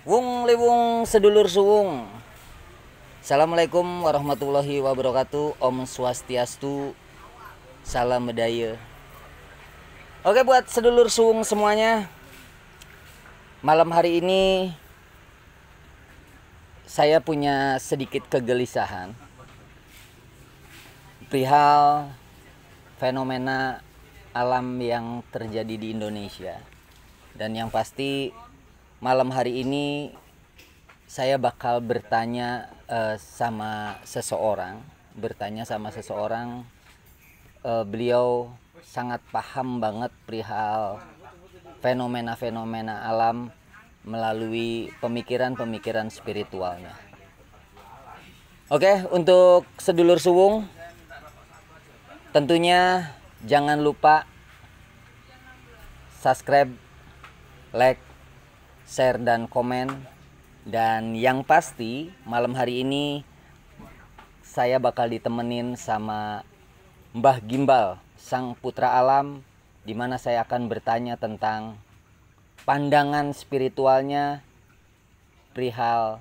Wung liwung sedulur suwung. Assalamualaikum warahmatullahi wabarakatuh. Om Swastiastu. Salam Budaya. Oke, buat sedulur suwung semuanya, malam hari ini saya punya sedikit kegelisahan perihal fenomena alam yang terjadi di Indonesia. Dan yang pasti malam hari ini saya bakal bertanya sama seseorang. Beliau sangat paham banget perihal fenomena-fenomena alam melalui pemikiran-pemikiran spiritualnya. Oke, untuk sedulur suwung, tentunya jangan lupa subscribe, like, share, dan komen. Dan yang pasti malam hari ini saya bakal ditemenin sama Mbah Gimbal, sang putra alam, di mana saya akan bertanya tentang pandangan spiritualnya perihal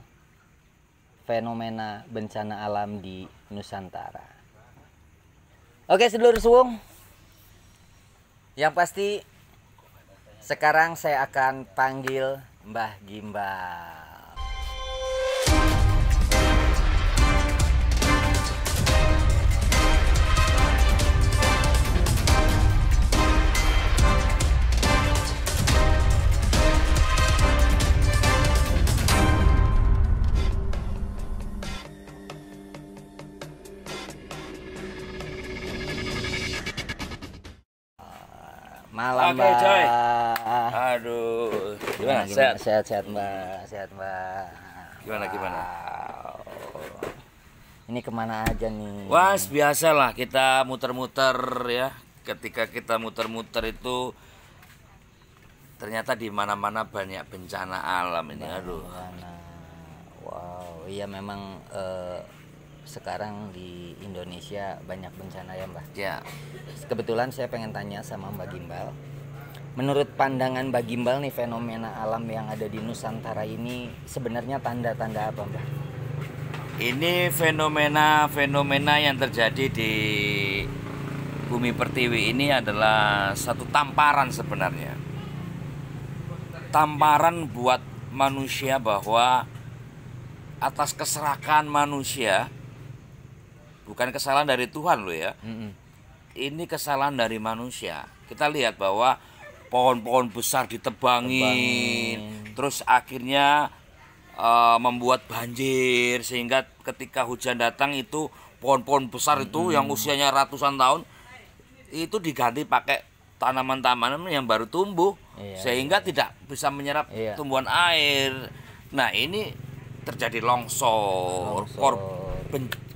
fenomena bencana alam di Nusantara. Oke, sedulur suwung, yang pasti sekarang saya akan panggil Mbah Gimbal. Malam, Oke, coy. Mbak. Aduh, gimana? Sehat, Mbak. Sehat, Mbak. Gimana? Wow. Ini kemana aja nih? Wah, biasalah kita muter-muter ya. Ketika kita muter-muter itu ternyata di mana-mana banyak bencana alam ini. Aduh. Wow, iya memang sekarang di Indonesia banyak bencana ya, Mbak. Ya. Kebetulan saya pengen tanya sama Mbak Gimbal. Menurut pandangan Mbak Gimbal nih, fenomena alam yang ada di Nusantara ini sebenarnya tanda-tanda apa, Mbak? Ini fenomena yang terjadi di bumi pertiwi ini adalah satu tamparan sebenarnya. Tamparan buat manusia bahwa atas keserakan manusia, bukan kesalahan dari Tuhan loh ya. Ini kesalahan dari manusia. Kita lihat bahwa pohon-pohon besar ditebangin, terus akhirnya membuat banjir, sehingga ketika hujan datang itu pohon-pohon besar itu yang usianya ratusan tahun itu diganti pakai tanaman-tanaman yang baru tumbuh, sehingga tidak bisa menyerap tumbuhan air. Nah, ini terjadi longsor.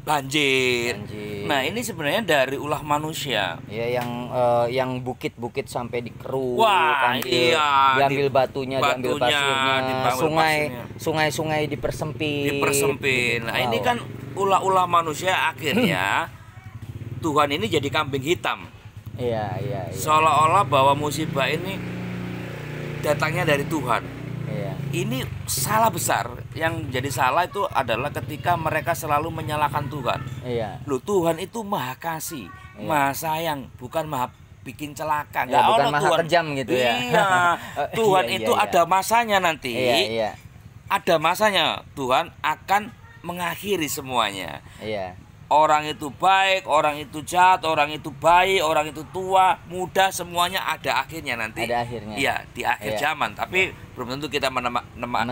Banjir. Nah, ini sebenarnya dari ulah manusia. Ya, yang bukit-bukit sampai dikeruk, Wah, diambil batunya, diambil pasirnya, sungai-sungai dipersempit. Nah, ini kan ulah-ulah manusia, akhirnya Tuhan ini jadi kambing hitam. Iya. Seolah-olah bahwa musibah ini datangnya dari Tuhan. Iya. Ini salah besar. Yang jadi salah itu adalah ketika mereka selalu menyalahkan Tuhan. Iya. Loh, Tuhan itu maha kasih, maha sayang, bukan maha bikin celaka. Ya, bukan maha kejam gitu ya. Iya. Tuhan itu ada masanya nanti. Iya. Ada masanya Tuhan akan mengakhiri semuanya. Iya. Orang itu baik, orang itu jahat, orang itu baik, orang itu tua, muda, semuanya ada akhirnya nanti. Ada akhirnya. Iya, di akhir zaman. Tapi belum tentu kita menemukan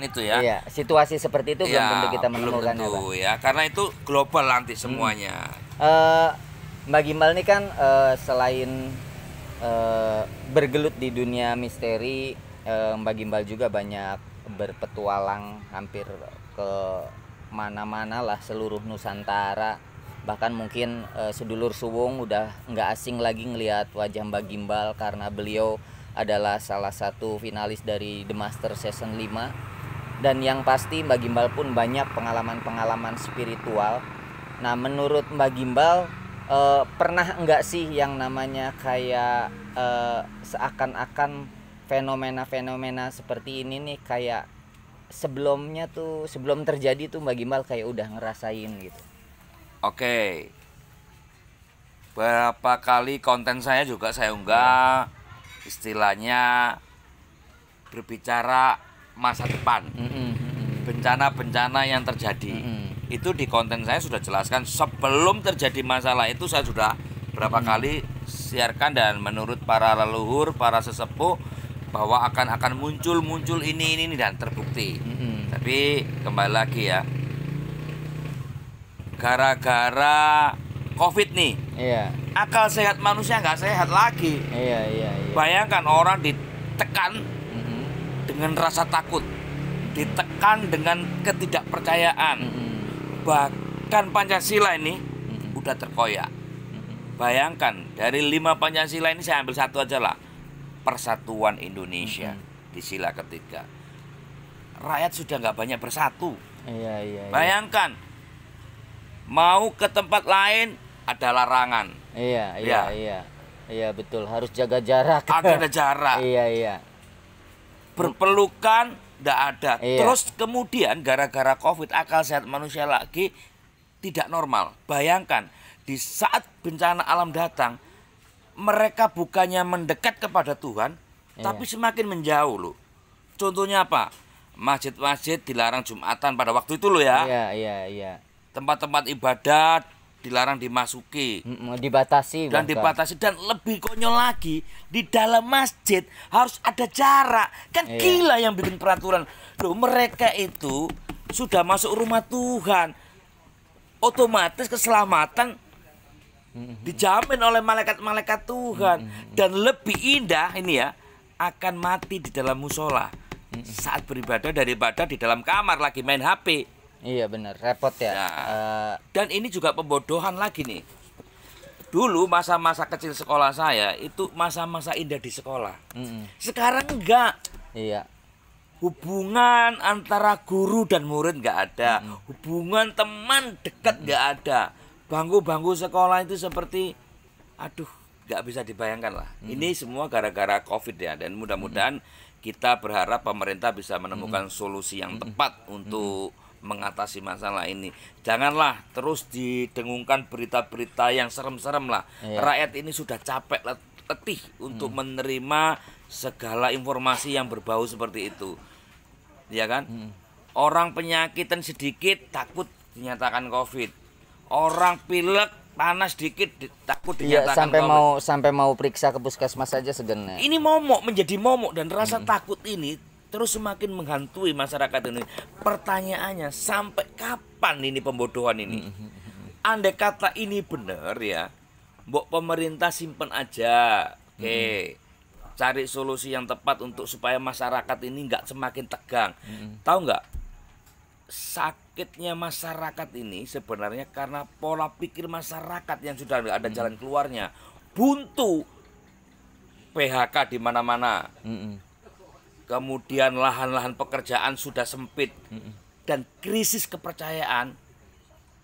itu ya. Iya, situasi seperti itu belum tentu kita menemukannya, belum tentu, ya, karena itu global nanti semuanya. Mbak Gimbal ini kan selain bergelut di dunia misteri, Mbak Gimbal juga banyak berpetualang hampir ke mana-mana lah seluruh Nusantara. Bahkan mungkin sedulur suwung udah nggak asing lagi ngelihat wajah Mbak Gimbal karena beliau adalah salah satu finalis dari The Master Season 5. Dan yang pasti Mbak Gimbal pun banyak pengalaman-pengalaman spiritual. Nah, menurut Mbak Gimbal pernah enggak sih yang namanya kayak seakan-akan fenomena-fenomena seperti ini nih kayak sebelumnya tuh, sebelum terjadi tuh Mbak Gimbal kayak udah ngerasain gitu? Oke. Berapa kali konten saya juga saya unggah, istilahnya berbicara masa depan, bencana-bencana yang terjadi. Itu di konten saya sudah jelaskan. Sebelum terjadi masalah itu saya sudah berapa kali siarkan, dan menurut para leluhur, para sesepuh, bahwa akan muncul ini dan terbukti. Tapi kembali lagi ya, gara-gara COVID nih, akal sehat manusia nggak sehat lagi. Bayangkan orang ditekan dengan rasa takut, ditekan dengan ketidakpercayaan. Bahkan Pancasila ini udah terkoyak. Bayangkan dari 5 Pancasila ini saya ambil satu aja lah, Persatuan Indonesia di sila ketiga. Rakyat sudah nggak banyak bersatu. Bayangkan mau ke tempat lain ada larangan. Iya betul, harus jaga jarak. Ada jarak. Berpelukan nggak ada. Terus kemudian gara-gara COVID akal sehat manusia lagi tidak normal. Bayangkan di saat bencana alam datang, mereka bukannya mendekat kepada Tuhan, tapi semakin menjauh loh. Contohnya apa? Masjid-masjid dilarang Jumatan pada waktu itu loh ya. Tempat-tempat ibadah dilarang dimasuki, dibatasi dan lebih konyol lagi, di dalam masjid harus ada jarak. Kan gila yang bikin peraturan. Loh, mereka itu sudah masuk rumah Tuhan, otomatis keselamatan dijamin oleh malaikat-malaikat Tuhan. Dan lebih indah ini ya, akan mati di dalam musola saat beribadah daripada di dalam kamar lagi main HP. Iya benar, repot ya. Dan ini juga pembodohan lagi nih. Dulu masa-masa kecil sekolah saya itu masa-masa indah di sekolah. Sekarang enggak. Hubungan antara guru dan murid nggak ada. Hubungan teman dekat nggak ada. Bangku-bangku sekolah itu seperti, aduh, nggak bisa dibayangkan lah. Ini semua gara-gara COVID ya. Dan mudah-mudahan kita berharap pemerintah bisa menemukan solusi yang tepat untuk mengatasi masalah ini. Janganlah terus didengungkan berita-berita yang serem-serem lah. Rakyat ini sudah capek, letih untuk menerima segala informasi yang berbau seperti itu. Ya kan? Orang penyakitan sedikit takut dinyatakan COVID. Orang pilek panas dikit takut dinyatakan COVID. Sampai mau periksa ke puskesmas saja segan. Ini momok, menjadi momok, dan rasa takut ini terus semakin menghantui masyarakat ini. Pertanyaannya, sampai kapan ini pembodohan ini? Andai kata ini benar ya, mbok pemerintah simpen aja. Cari solusi yang tepat untuk supaya masyarakat ini nggak semakin tegang. Tahu nggak? Sakitnya masyarakat ini sebenarnya karena pola pikir masyarakat yang sudah nggak ada jalan keluarnya. Buntu, PHK di mana-mana. Kemudian lahan-lahan pekerjaan sudah sempit, dan krisis kepercayaan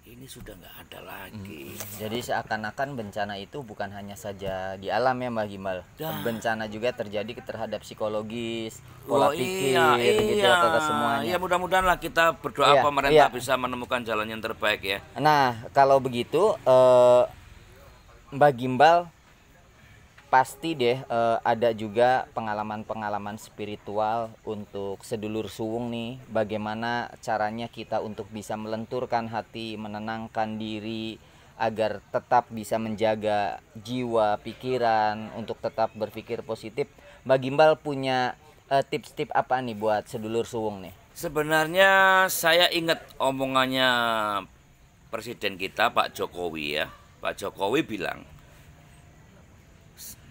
ini sudah nggak ada lagi. Jadi seakan-akan bencana itu bukan hanya saja di alam ya Mbak Gimbal, bencana juga terjadi terhadap psikologis, pola pikir, gitu ya, ke semuanya. Ya mudah-mudahan lah, kita berdoa pemerintah bisa menemukan jalan yang terbaik ya. Nah kalau begitu Mbak Gimbal pasti deh ada juga pengalaman-pengalaman spiritual untuk sedulur suwung nih. Bagaimana caranya kita untuk bisa melenturkan hati, menenangkan diri agar tetap bisa menjaga jiwa, pikiran untuk tetap berpikir positif. Mbak Gimbal punya tips-tips apa nih buat sedulur suwung nih? Sebenarnya saya ingat omongannya Presiden kita Pak Jokowi ya. Pak Jokowi bilang,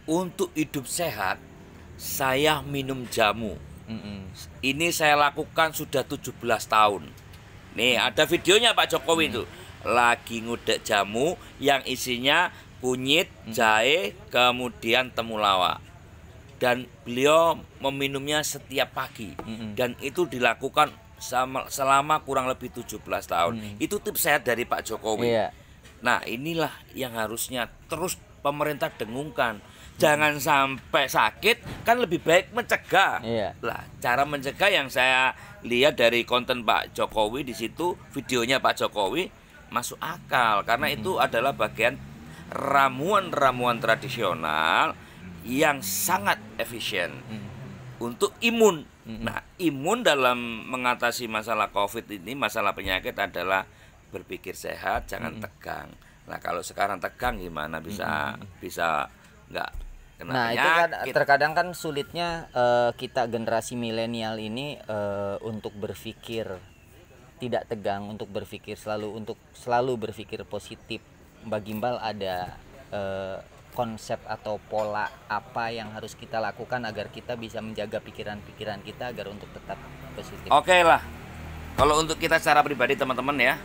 untuk hidup sehat, saya minum jamu. Ini saya lakukan sudah 17 tahun. Nih ada videonya Pak Jokowi itu. Lagi ngudek jamu yang isinya kunyit, jahe, kemudian temulawak. Dan beliau meminumnya setiap pagi. Dan itu dilakukan selama kurang lebih 17 tahun. Itu tips sehat dari Pak Jokowi. Nah inilah yang harusnya terus pemerintah dengungkan. Jangan sampai sakit, kan lebih baik mencegah. Iya. Lah, cara mencegah yang saya lihat dari konten Pak Jokowi di situ, videonya Pak Jokowi masuk akal karena itu adalah bagian ramuan-ramuan tradisional yang sangat efisien untuk imun. Nah, imun dalam mengatasi masalah COVID ini, masalah penyakit adalah berpikir sehat, jangan tegang. Nah, kalau sekarang tegang gimana bisa nggak kena Nah, itu penyakit? kan terkadang kan sulitnya kita generasi milenial ini untuk berpikir tidak tegang, untuk berpikir selalu berpikir positif. Mbak Gimbal ada konsep atau pola apa yang harus kita lakukan agar kita bisa menjaga pikiran-pikiran kita agar untuk tetap positif? Oke lah, kalau untuk kita secara pribadi teman-teman ya,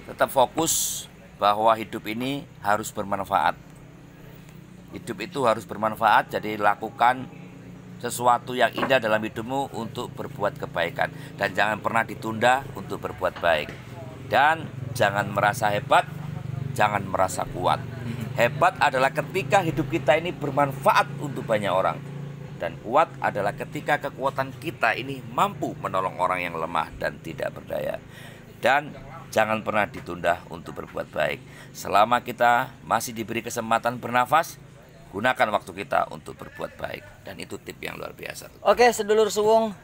tetap fokus bahwa hidup ini harus bermanfaat. Hidup itu harus bermanfaat, jadi lakukan sesuatu yang indah dalam hidupmu untuk berbuat kebaikan. Dan jangan pernah ditunda untuk berbuat baik. Dan jangan merasa hebat, jangan merasa kuat. Hebat adalah ketika hidup kita ini bermanfaat untuk banyak orang. Dan kuat adalah ketika kekuatan kita ini mampu menolong orang yang lemah dan tidak berdaya. Dan jangan pernah ditunda untuk berbuat baik. Selama kita masih diberi kesempatan bernafas, gunakan waktu kita untuk berbuat baik. Dan itu tip yang luar biasa. Oke, sedulur suwung,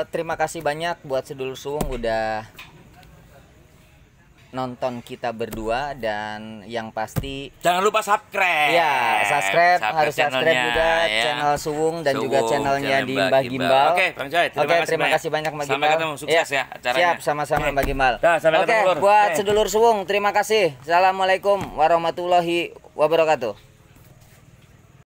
terima kasih banyak buat sedulur suwung udah nonton kita berdua, dan yang pasti jangan lupa subscribe. ya harus subscribe channelnya, juga ya. channel Suwung dan juga Suwung, channelnya channel di Mbak Mbak Gimbal. Oke, Bang Joy, terima kasih banyak Mbak Gimbal. Sampai ketemu, sukses ya acaranya. Siap, sama-sama Mbak Gimbal. Dah, sampai Oke, ketemu, Lur. buat sedulur Suwung terima kasih. Assalamualaikum warahmatullahi wabarakatuh.